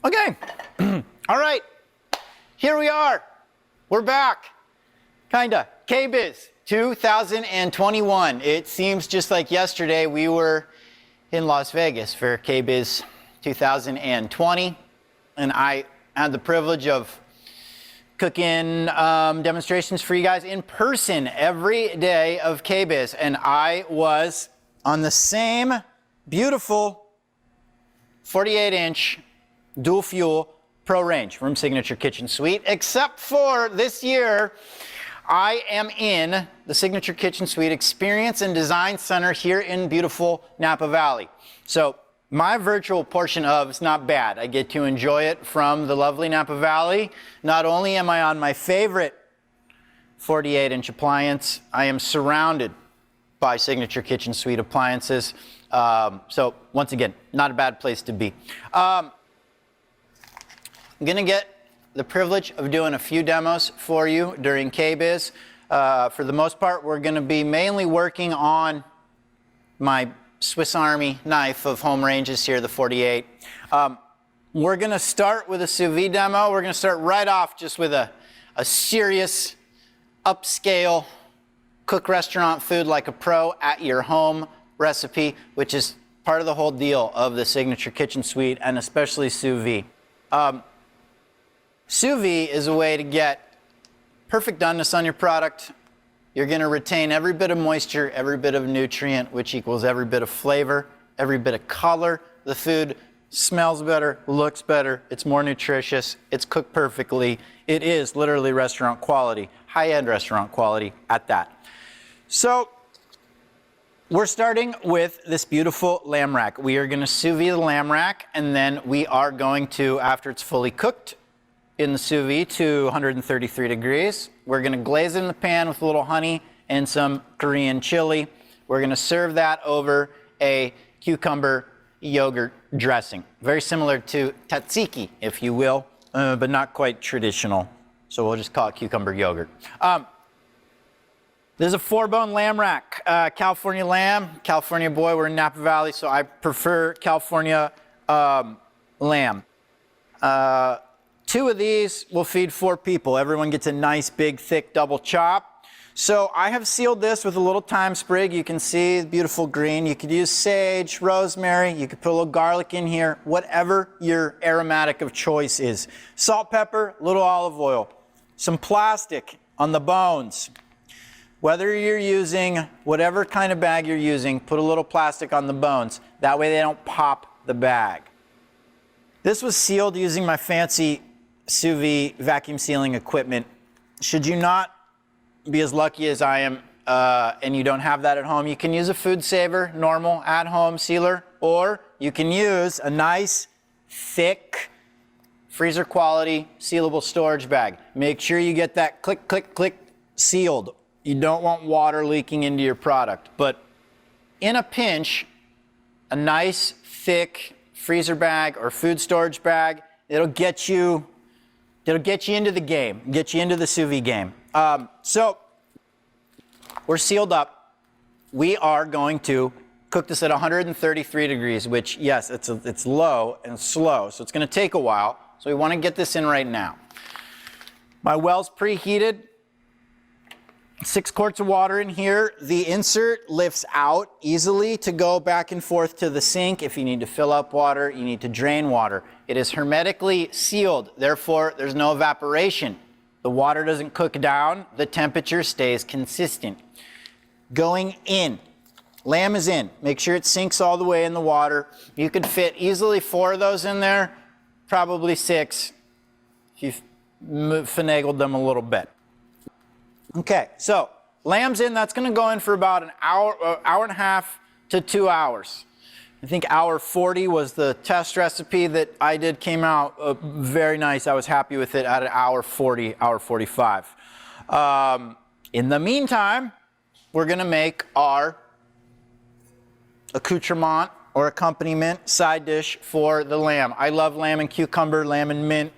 Okay, all right, here we are. We're back, kinda. KBIS 2021. It seems just like yesterday we were in Las Vegas for KBIS 2020, and I had the privilege of cooking demonstrations for you guys in person every day of KBIS, and I was on the same beautiful 48-inch dual fuel pro range room signature kitchen suite, except for this year I am in the signature kitchen suite experience and design center here in beautiful Napa Valley. So my virtual portion of it's not bad. I get to enjoy it from the lovely Napa Valley. Not only am I on my favorite 48-inch appliance, I am surrounded by signature kitchen suite appliances. So once again, not a bad place to be. I'm going to get the privilege of doing a few demos for you during KBIS. For the most part, we're going to be mainly working on my Swiss Army knife of home ranges here, the 48. We're going to start with a sous vide demo. We're going to start right off just with a serious, upscale, cook restaurant food like a pro at your home recipe, which is part of the whole deal of the signature kitchen suite, and especially sous vide. Sous vide is a way to get perfect doneness on your product. You're going to retain every bit of moisture, every bit of nutrient, which equals every bit of flavor, every bit of color. The food smells better, looks better, it's more nutritious, it's cooked perfectly. It is literally restaurant quality, high-end restaurant quality at that. So we're starting with this beautiful lamb rack. We are going to sous vide the lamb rack, and then we are going to, after it's fully cooked in the sous vide to 133 degrees, we're going to glaze it in the pan with a little honey and some Korean chili. We're going to serve that over a cucumber yogurt dressing. Very similar to tzatziki, if you will, but not quite traditional. So we'll just call it cucumber yogurt. This is a 4-bone lamb rack, California lamb, California boy. We're in Napa Valley, so I prefer California lamb. 2 of these will feed 4 people. Everyone gets a nice, big, thick double chop. So I have sealed this with a little thyme sprig. You can see the beautiful green. You could use sage, rosemary. You could put a little garlic in here, whatever your aromatic of choice is. Salt, pepper, a little olive oil. Some plastic on the bones. Whether you're using whatever kind of bag you're using, put a little plastic on the bones. That way they don't pop the bag. This was sealed using my fancy sous vide vacuum sealing equipment. Should you not be as lucky as I am and you don't have that at home, you can use a Food Saver normal at-home sealer, or you can use a nice thick freezer quality sealable storage bag. Make sure you get that click, click, click sealed. You don't want water leaking into your product, but in a pinch, a nice thick freezer bag or food storage bag, it'll get you into the game, get you into the sous vide game. So we're sealed up. We are going to cook this at 133 degrees, which, yes, it's low and slow, so it's going to take a while. So we want to get this in right now. My well's preheated. 6 quarts of water in here. The insert lifts out easily to go back and forth to the sink. If you need to fill up water, you need to drain water. It is hermetically sealed, therefore there's no evaporation. The water doesn't cook down, the temperature stays consistent. Going in, lamb is in. Make sure it sinks all the way in the water. You could fit easily 4 of those in there, probably 6 if you've finagled them a little bit. Okay, so lamb's in. That's going to go in for about an hour and a half to 2 hours. I think hour 40 was the test recipe that I did. Came out very nice. I was happy with it at an hour 40, hour 45. In the meantime, we're going to make our accoutrement or accompaniment side dish for the lamb. I love lamb and cucumber, lamb and mint.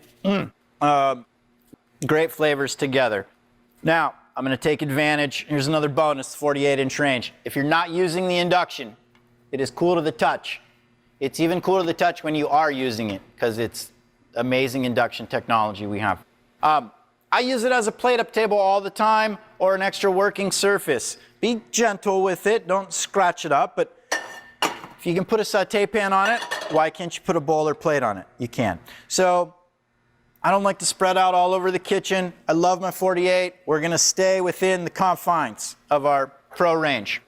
Great flavors together. Now, I'm going to take advantage. Here's another bonus, 48-inch range. If you're not using the induction, it is cool to the touch. It's even cool to the touch when you are using it, because it's amazing induction technology we have. I use it as a plate up table all the time, or an extra working surface. Be gentle with it, don't scratch it up, but if you can put a saute pan on it, why can't you put a bowl or plate on it? You can. So I don't like to spread out all over the kitchen. I love my 48. We're gonna stay within the confines of our pro range.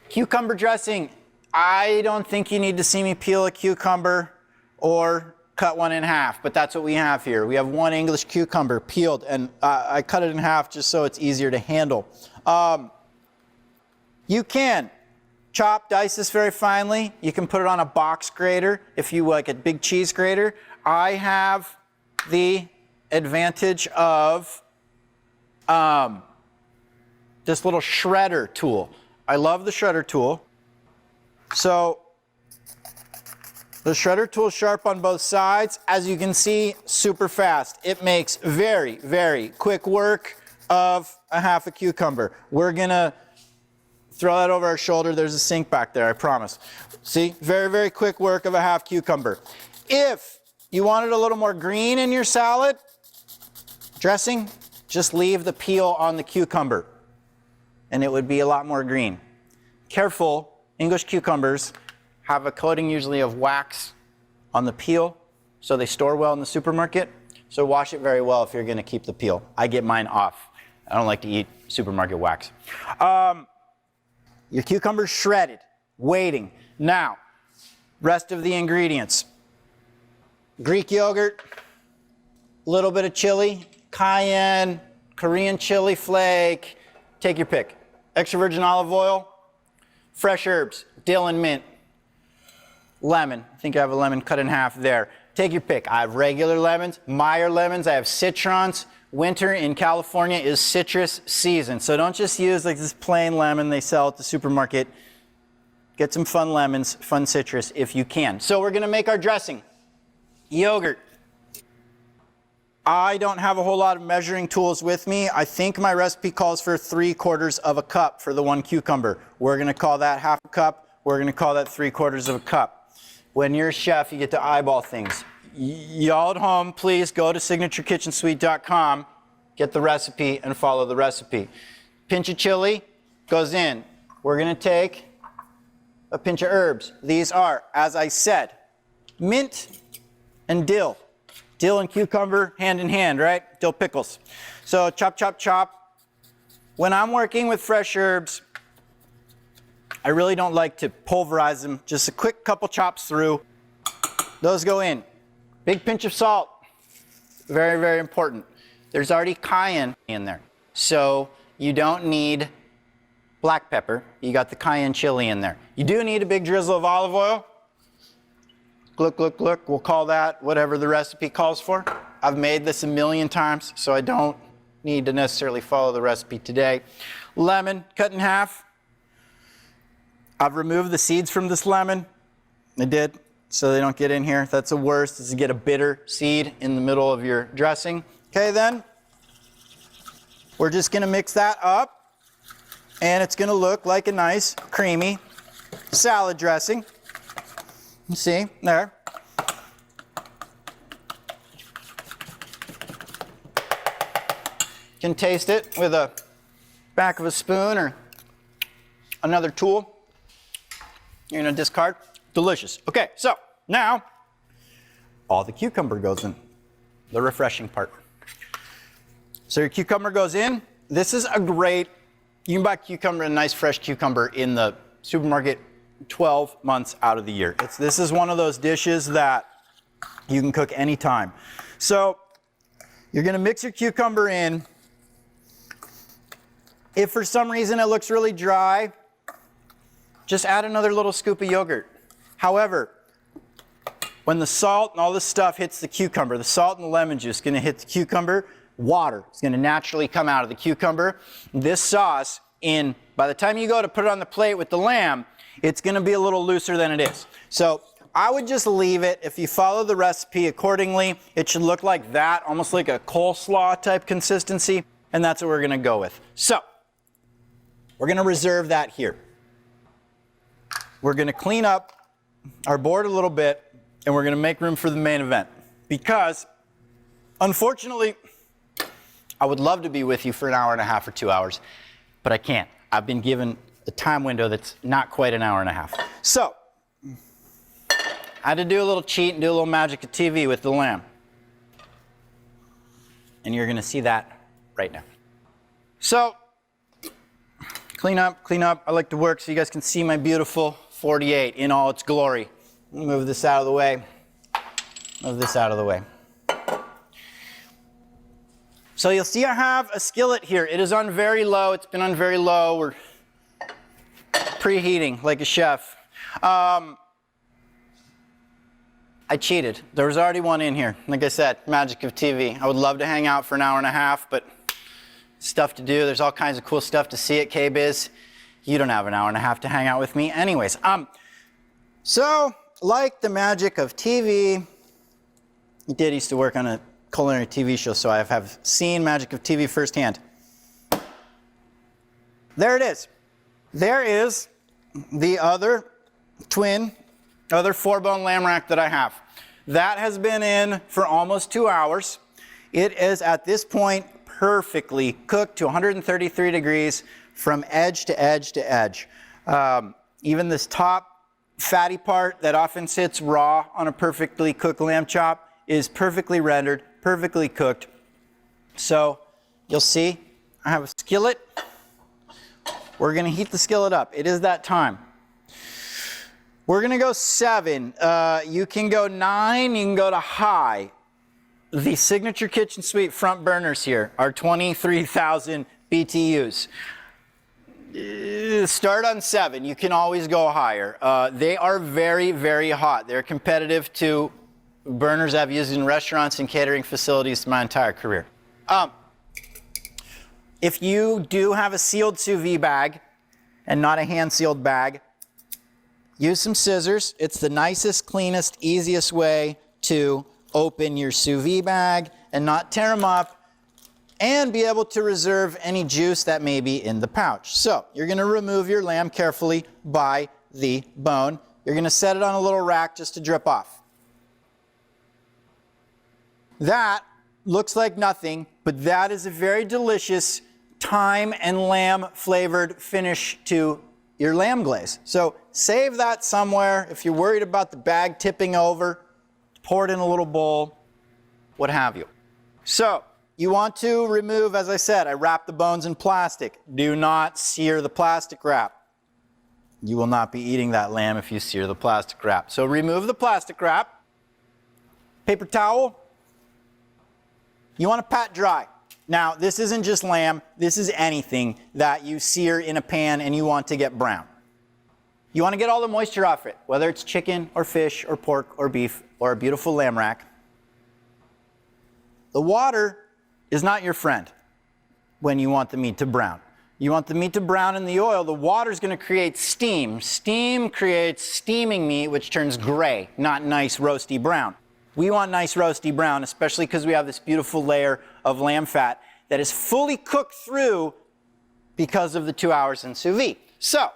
Cucumber dressing. I don't think you need to see me peel a cucumber or cut one in half, but that's what we have here. We have one English cucumber peeled, and I cut it in half just so it's easier to handle. You can chop, dice this very finely. You can put it on a box grater if you like a big cheese grater. I have the advantage of this little shredder tool. I love the shredder tool. So the shredder tool is sharp on both sides. As you can see, super fast. It makes very, very quick work of a half a cucumber. We're gonna throw that over our shoulder. There's a sink back there, I promise. See, very, very quick work of a half cucumber. If you wanted a little more green in your salad dressing, just leave the peel on the cucumber and it would be a lot more green. Careful, English cucumbers have a coating usually of wax on the peel, so they store well in the supermarket. So wash it very well if you're gonna keep the peel. I get mine off. I don't like to eat supermarket wax. Your cucumber's shredded, waiting. Now, rest of the ingredients. Greek yogurt, a little bit of chili, cayenne, Korean chili flake, take your pick. Extra virgin olive oil, fresh herbs, dill and mint, lemon. I think I have a lemon cut in half there. Take your pick. I have regular lemons, Meyer lemons, I have citrons. Winter in California is citrus season, so don't just use like this plain lemon they sell at the supermarket. Get some fun lemons, fun citrus if you can. So we're gonna make our dressing. Yogurt. I don't have a whole lot of measuring tools with me. I think my recipe calls for 3/4 of a cup for the one cucumber. We're gonna call that half a cup. We're gonna call that 3/4 of a cup. When you're a chef, you get to eyeball things. Y'all at home, please go to signaturekitchensuite.com, get the recipe and follow the recipe. Pinch of chili goes in. We're gonna take a pinch of herbs. These are, as I said, mint and dill. Dill and cucumber, hand in hand, right? Dill pickles. So chop, chop, chop. When I'm working with fresh herbs, I really don't like to pulverize them. Just a quick couple chops through. Those go in. Big pinch of salt. Very, very important. There's already cayenne in there. So you don't need black pepper. You got the cayenne chili in there. You do need a big drizzle of olive oil. Gluck, gluck, gluck. We'll call that whatever the recipe calls for. I've made this a million times, so I don't need to necessarily follow the recipe today. Lemon, cut in half. I've removed the seeds from this lemon. I did, so they don't get in here. That's the worst, is to get a bitter seed in the middle of your dressing. Okay, then, we're just gonna mix that up, and it's gonna look like a nice, creamy salad dressing. You see, there. You can taste it with a back of a spoon or another tool you're gonna discard. Delicious. Okay, so now all the cucumber goes in, the refreshing part. So your cucumber goes in. This is a great, you can buy cucumber, a nice fresh cucumber in the supermarket 12 months out of the year. This is one of those dishes that you can cook anytime. So you're gonna mix your cucumber in. If for some reason it looks really dry, just add another little scoop of yogurt. However, when the salt and all this stuff hits the cucumber, the salt and the lemon juice is gonna hit the cucumber, water is gonna naturally come out of the cucumber. This sauce, by the time you go to put it on the plate with the lamb, it's gonna be a little looser than it is. So I would just leave it. If you follow the recipe accordingly, it should look like that, almost like a coleslaw type consistency, and that's what we're gonna go with. So we're gonna reserve that here. We're gonna clean up our board a little bit, and we're gonna make room for the main event. Because, unfortunately, I would love to be with you for an hour and a half or 2 hours, but I can't. I've been given a time window that's not quite an hour and a half. So, I had to do a little cheat and do a little magic of TV with the lamb. And you're gonna see that right now. So, clean up. I like to work so you guys can see my beautiful 48 in all its glory. Move this out of the way. Move this out of the way. So you'll see I have a skillet here. It is on very low. It's been on very low. We're preheating like a chef. I cheated. There was already one in here. Like I said, magic of TV. I would love to hang out for an hour and a half, but stuff to do. There's all kinds of cool stuff to see at KBIS. You don't have an hour and a half to hang out with me. Anyways, so like the magic of TV, I did used to work on a culinary TV show, so I have seen magic of TV firsthand. There it is. There is the other 4-bone lamb rack that I have. That has been in for almost 2 hours. It is at this point perfectly cooked to 133 degrees from edge to edge to edge. Even this top fatty part that often sits raw on a perfectly cooked lamb chop is perfectly rendered, perfectly cooked. So you'll see I have a skillet. We're gonna heat the skillet up. It is that time. We're gonna go 7. You can go 9, you can go to high. The Signature Kitchen Suite front burners here are 23,000 BTUs. Start on 7. You can always go higher. They are very, very hot. They're competitive to burners I've used in restaurants and catering facilities my entire career. If you do have a sealed sous vide bag and not a hand-sealed bag, use some scissors. It's the nicest, cleanest, easiest way to open your sous vide bag and not tear them up and be able to reserve any juice that may be in the pouch. So you're going to remove your lamb carefully by the bone. You're going to set it on a little rack just to drip off. That looks like nothing, but that is a very delicious thyme and lamb flavored finish to your lamb glaze. So save that somewhere. If you're worried about the bag tipping over, pour it in a little bowl, what have you. So you want to remove, as I said, I wrap the bones in plastic. Do not sear the plastic wrap. You will not be eating that lamb if you sear the plastic wrap. So remove the plastic wrap. Paper towel. You want to pat dry. Now, this isn't just lamb. This is anything that you sear in a pan and you want to get brown. You want to get all the moisture off it, whether it's chicken or fish or pork or beef or a beautiful lamb rack. The water is not your friend when you want the meat to brown. You want the meat to brown in the oil. The water is going to create steam. Steam creates steaming meat, which turns gray, not nice roasty brown. We want nice roasty brown, especially because we have this beautiful layer of lamb fat that is fully cooked through because of the 2 hours in sous vide. So,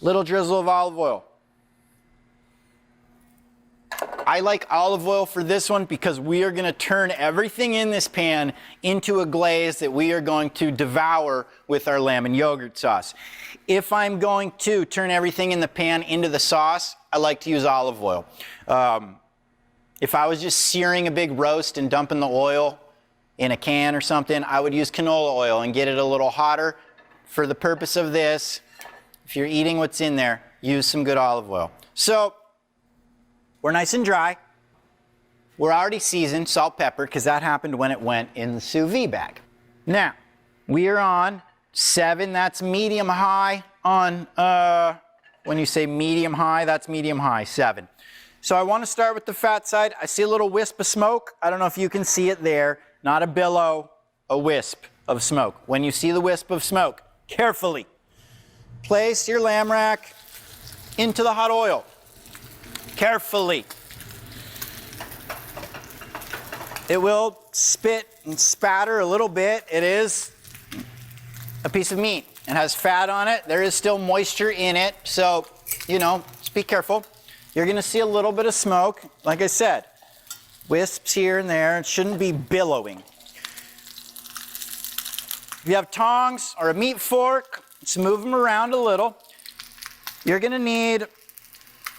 little drizzle of olive oil. I like olive oil for this one because we are going to turn everything in this pan into a glaze that we are going to devour with our lamb and yogurt sauce. If I'm going to turn everything in the pan into the sauce, I like to use olive oil. If I was just searing a big roast and dumping the oil in a can or something, I would use canola oil and get it a little hotter. For the purpose of this, if you're eating what's in there, use some good olive oil. So, we're nice and dry. We're already seasoned, salt, pepper, because that happened when it went in the sous vide bag. Now, we are on 7, that's medium high on, when you say medium high, that's medium high, 7. So I want to start with the fat side. I see a little wisp of smoke. I don't know if you can see it there. Not a billow, a wisp of smoke. When you see the wisp of smoke, carefully place your lamb rack into the hot oil. Carefully. It will spit and spatter a little bit. It is a piece of meat. It has fat on it. There is still moisture in it. So, you know, just be careful. you're going to see a little bit of smoke. Like I said, wisps here and there. It shouldn't be billowing. If you have tongs or a meat fork, just move them around a little. You're going to need,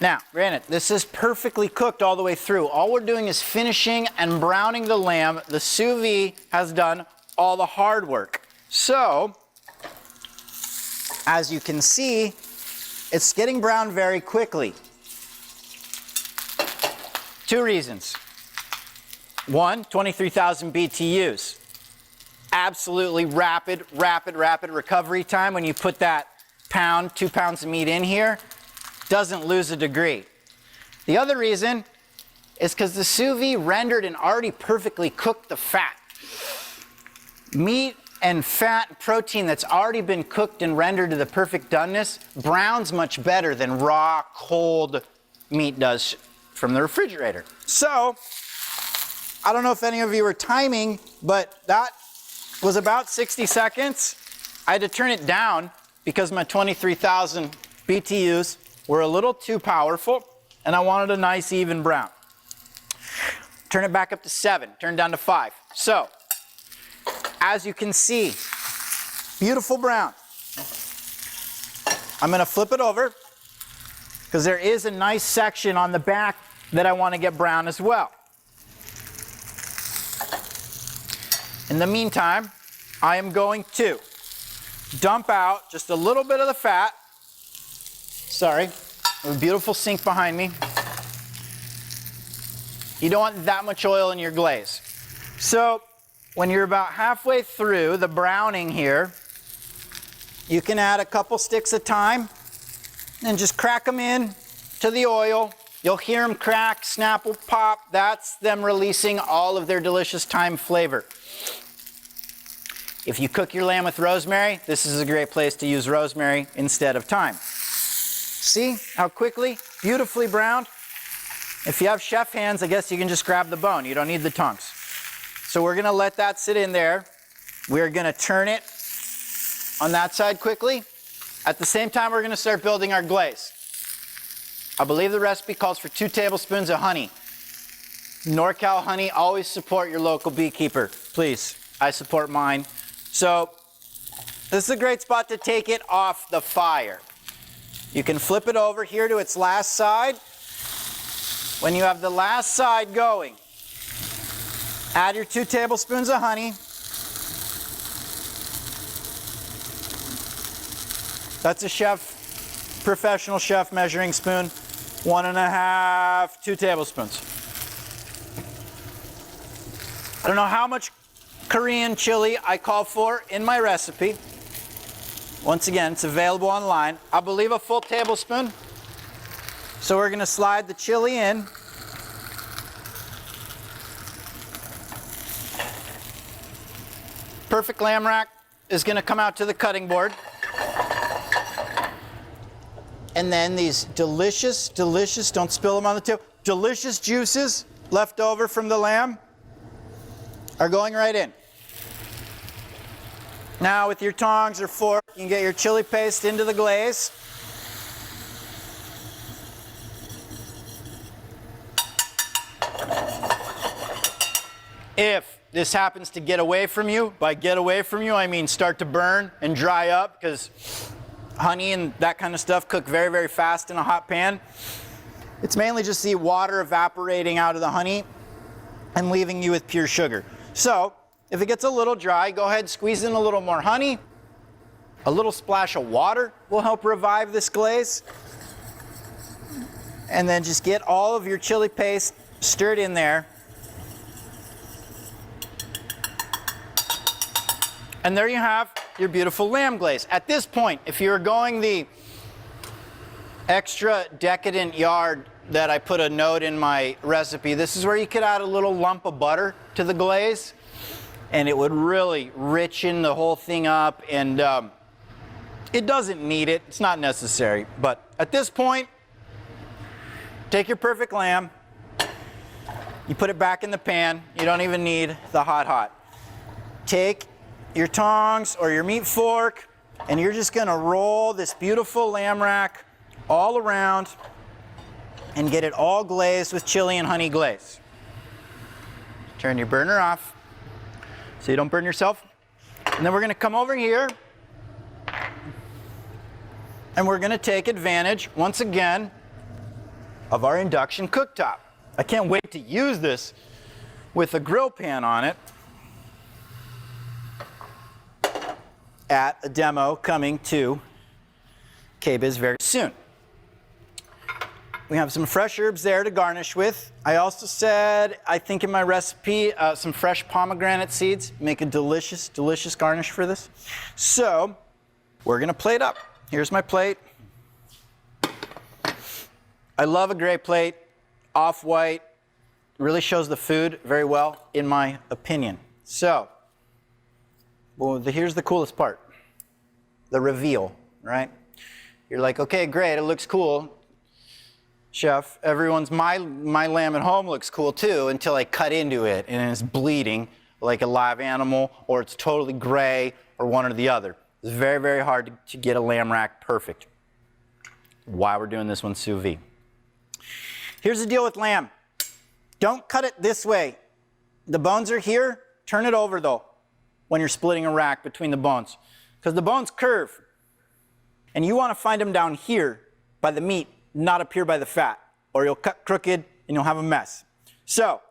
now, granted, this is perfectly cooked all the way through. All we're doing is finishing and browning the lamb. The sous vide has done all the hard work. So, as you can see, it's getting browned very quickly. 2 reasons. 1, 23,000 BTUs. Absolutely rapid recovery time when you put that pound, 2 pounds of meat in here. Doesn't lose a degree. The other reason is because the sous vide rendered and already perfectly cooked the fat. Meat and fat and protein that's already been cooked and rendered to the perfect doneness browns much better than raw, cold meat does from the refrigerator. So, I don't know if any of you were timing, but that was about 60 seconds. I had to turn it down because my 23,000 BTUs were a little too powerful and I wanted a nice even brown. Turn it back up to 7, turn it down to 5. So, as you can see, beautiful brown. I'm going to flip it over because there is a nice section on the back that I want to get brown as well. In the meantime, I am going to dump out just a little bit of the fat. Sorry, a beautiful sink behind me. You don't want that much oil in your glaze. So, when you're about halfway through the browning here, you can add a couple sticks at a time and just crack them in to the oil. You'll hear them crack, snap will pop. That's them releasing all of their delicious thyme flavor. If you cook your lamb with rosemary, this is a great place to use rosemary instead of thyme. See how quickly, beautifully browned? If you have chef hands, I guess you can just grab the bone. You don't need the tongs. So we're going to let that sit in there. We're going to turn it on that side quickly. At the same time, we're going to start building our glaze. I believe the recipe calls for 2 tablespoons of honey. NorCal honey, always support your local beekeeper. Please, I support mine. So this is a great spot to take it off the fire. You can flip it over here to its last side. When you have the last side going, add your 2 tablespoons of honey. That's a chef, professional chef measuring spoon. 1.5, 2 tablespoons. I don't know how much Korean chili I call for in my recipe. Once again, it's available online. I believe a full tablespoon. So we're going to slide the chili in. Perfect lamb rack is going to come out to the cutting board. And then these delicious, don't spill them on the table, delicious juices left over from the lamb are going right in. Now with your tongs or fork, you can get your chili paste into the glaze. If this happens to get away from you, by get away from you, I mean start to burn and dry up, because honey and that kind of stuff cook very, very fast in a hot pan. It's mainly just the water evaporating out of the honey and leaving you with pure sugar. So, if it gets a little dry, go ahead, squeeze in a little more honey. A little splash of water will help revive this glaze. And then just get all of your chili paste stirred in there. And there you have your beautiful lamb glaze. At this point, if you're going the extra decadent yard that I put a note in my recipe, this is where you could add a little lump of butter to the glaze, and it would really richen the whole thing up. And it doesn't need it, it's not necessary. But at this point, take your perfect lamb, you put it back in the pan. You don't even need the hot. Take your tongs or your meat fork, and you're just going to roll this beautiful lamb rack all around. and get it all glazed with chili and honey glaze. Turn your burner off so you don't burn yourself. And then we're going to come over here and we're going to take advantage once again of our induction cooktop. I can't wait to use this with a grill pan on it at a demo coming to KBIS very soon. We have some fresh herbs there to garnish with. I also said, I think in my recipe, some fresh pomegranate seeds make a delicious, delicious garnish for this. So we're going to plate up. Here's my plate. I love a gray plate, off-white, really shows the food very well, in my opinion. So, well, here's the coolest part, the reveal, right? You're like, okay, great, it looks cool. Chef, my lamb at home looks cool too, until I cut into it and it's bleeding like a live animal, or it's totally gray, or one or the other. It's very, very hard to get a lamb rack perfect. Why we're doing this one sous vide. Here's the deal with lamb. Don't cut it this way. The bones are here. Turn it over though when you're splitting a rack between the bones, because the bones curve. And you want to find them down here by the meat, not up here by the fat, or you'll cut crooked and you'll have a mess. So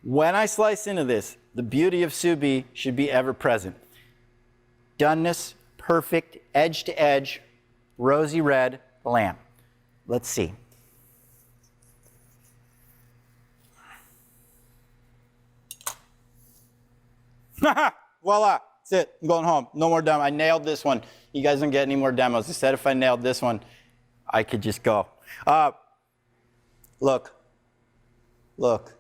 when I slice into this, the beauty of sous vide should be ever present. Doneness, perfect, edge to edge, rosy red lamb. Let's see. Voila, that's it. I'm going home. No more demo. I nailed this one. You guys don't get any more demos. I said if I nailed this one, I could just go. Look. Look.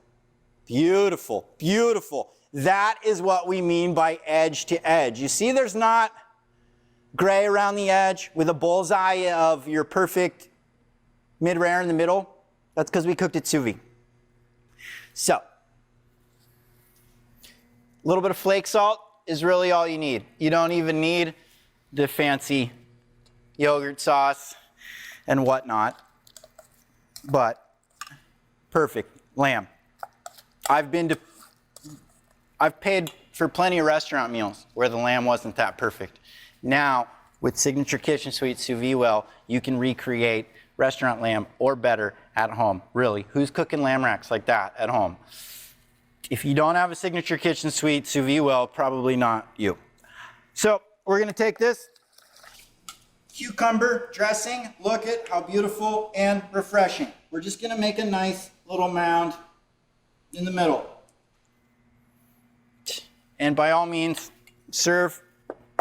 Beautiful. Beautiful. That is what we mean by edge to edge. You see there's not gray around the edge with a bullseye of your perfect mid-rare in the middle? That's because we cooked it sous vide. So, a little bit of flake salt is really all you need. You don't even need the fancy yogurt sauce and whatnot, but perfect lamb. I've paid for plenty of restaurant meals where the lamb wasn't that perfect. Now, with Signature Kitchen Suite Sous Vide Well, you can recreate restaurant lamb or better at home. Really, who's cooking lamb racks like that at home? If you don't have a Signature Kitchen Suite Sous Vide Well, probably not you. So we're going to take this cucumber dressing. Look at how beautiful and refreshing. We're just going to make a nice little mound in the middle. And by all means, serve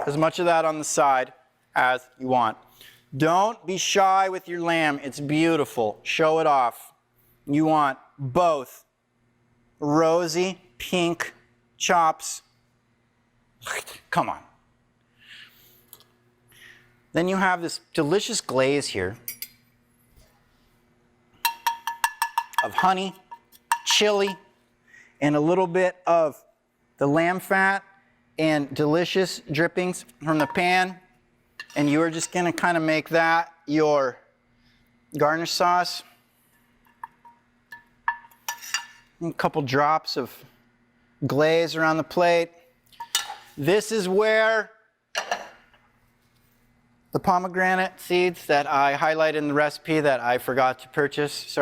as much of that on the side as you want. Don't be shy with your lamb. It's beautiful. Show it off. You want both rosy pink chops. Come on. Then you have this delicious glaze here of honey, chili, and a little bit of the lamb fat and delicious drippings from the pan. And you are just going to kind of make that your garnish sauce. And a couple drops of glaze around the plate. This is where the pomegranate seeds that I highlighted in the recipe that I forgot to purchase,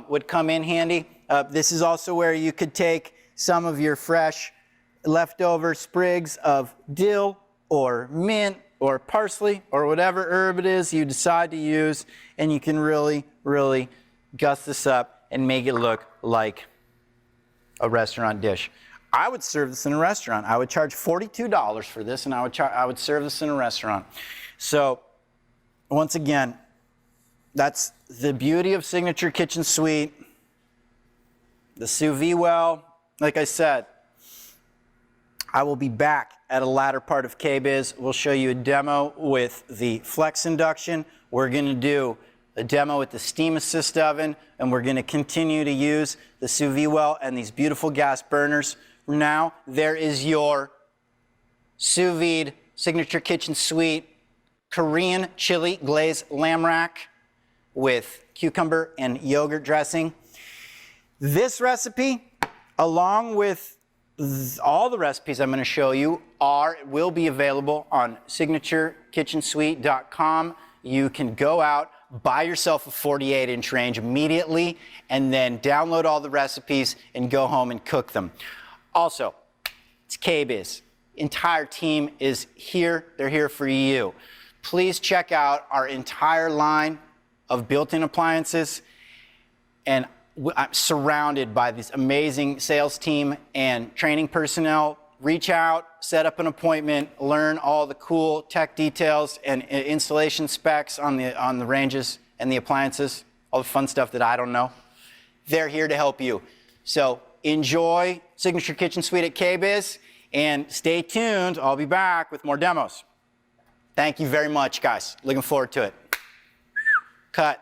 would come in handy. This is also where you could take some of your fresh leftover sprigs of dill or mint or parsley or whatever herb it is you decide to use, and you can really, really guss this up and make it look like a restaurant dish. I would serve this in a restaurant. I would charge $42 for this, and I would serve this in a restaurant. So, once again, that's the beauty of Signature Kitchen Suite. The Sous Vide Well, like I said, I will be back at a latter part of KBIS. We'll show you a demo with the flex induction. We're going to do a demo with the steam assist oven, and we're going to continue to use the Sous Vide Well and these beautiful gas burners. Now, there is your sous vide Signature Kitchen Suite Korean chili glazed lamb rack. with cucumber and yogurt dressing. This recipe, along with all the recipes I'm going to show you, will be available on signaturekitchensuite.com. You can go out, buy yourself a 48-inch range immediately, and then download all the recipes and go home and cook them. Also, it's KBIS. Entire team is here. They're here for you. Please check out our entire line of built-in appliances, and I'm surrounded by this amazing sales team and training personnel. Reach out, set up an appointment, learn all the cool tech details and installation specs on the ranges and the appliances, all the fun stuff that I don't know. They're here to help you. So enjoy Signature Kitchen Suite at KBIS, and stay tuned. I'll be back with more demos. Thank you very much, guys. Looking forward to it. Cut.